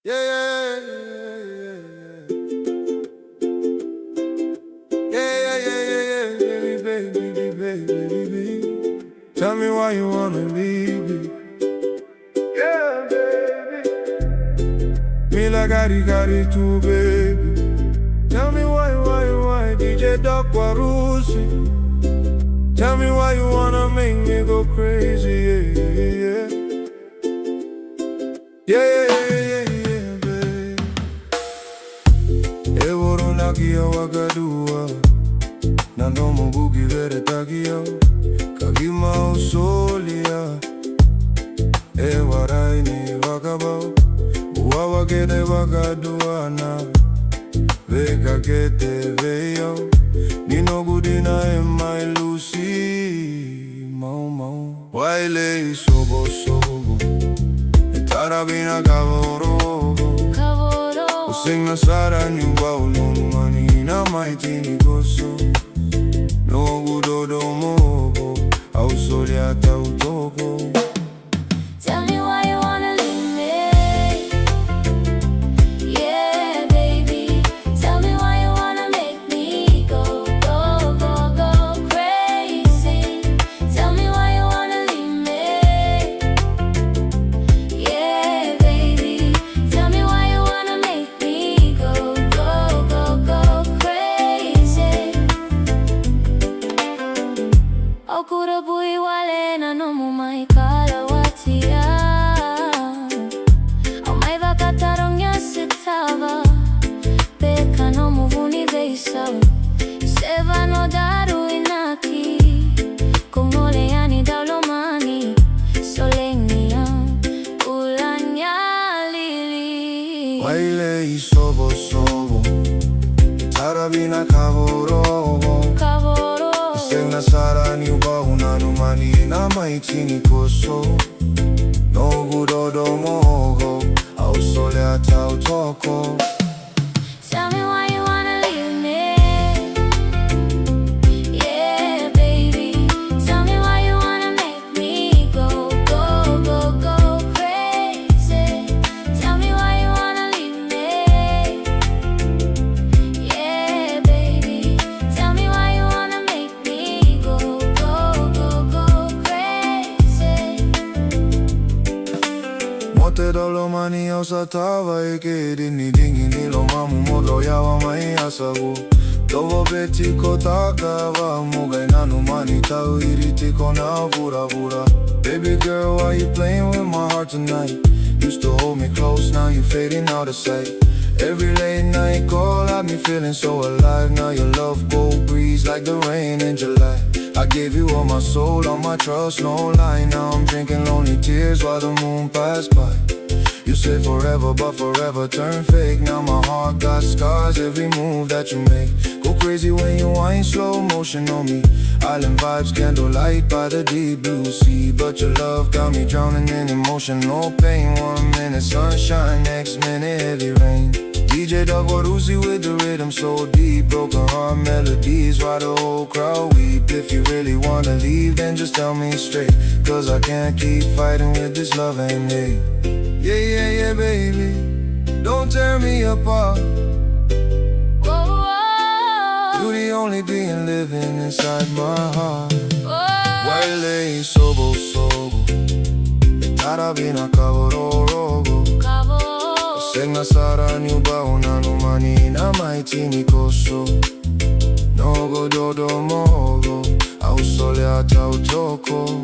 Yeah, yeah, yeah, yeah, yeah, yeah, yeah, baby, baby. Tell me why you wanna leave me. Yeah, baby. Mila Karikaritu, baby. Tell me why, DJ Doc Warusi. Tell me why you wanna make me go crazy, yeah, yeah, yeah. Yeah, yeah, yeah, babe. Evoro nakia wakadua Nando mubuki vere takia Kagima usolia Ewaraini wakabao Uwawa kete wakaduana Veka kete veyo Nino gudina my Lucy Mau mau Waile sobo sobo Tarabina kavorogo Usinga sara nyumba ulumani Na maitini koso No gudodo mogo Au soli ata utoko. Tell me why you wanna leave me. Yeah, baby. Tell me why you wanna make me go, go, go, go crazy. Tell me why you wanna leave me. Yeah, baby. Tell me why you wanna make me go, go, go, go crazy. Okura bui wale na nomu maikala watia. Omai vakatarong ya sitava. Peka no muvuni veisa. Seva no daru inaki. Kung ole yani daulomani. Solengnia ulanya lili. Waile sobo sobo Tarabina kavorogo Usinga sara nyumba unanumani Na maitini koso No gudodo mogo Au soli ata utoko. Tell me why you wanna leave me. Yeah, baby. Tell me why you wanna make me go, go, go, go crazy. Tell me why you wanna leave me. Yeah, baby. Tell me why you wanna make me go, go, go, go crazy. Mote dolo mani au satava eke dini dingi nilo mamu modro yawa mai asabu. Tovo beti kotaka wa mugai nanu mani tau iriti kona vura vura. Baby girl, why you playing with my heart tonight? Used to hold me close, now you fading out of sight. Every late night call had me feeling so alive. Now your love cold breeze like the rain in July. I gave you all my soul, all my trust, no lie. Now I'm drinking lonely tears while the moon passed by. You said forever, but forever turned fake. Now my heart got scars, every move that you make. Go crazy when you whine slow motion on me. Island vibes, candlelight by the deep blue sea. But your love got me drowning in emotion, no pain. 1 minute sunshine, next minute heavy rain. DJ Doc Warusi with the rhythm so deep. Broken heart melodies while the whole crowd weep. If you really wanna leave, then just tell me straight. Cause I can't keep fighting with this love and hate. Yeah, yeah, yeah, baby. Don't tear me apart. Whoa, whoa. You're the only being living inside my heart. Whoa. Waile sobo sobo Tarabina kavorogo Usinga sara nyumba unanumani Na maitini koso No gudodo mogo Au soli ata utoko.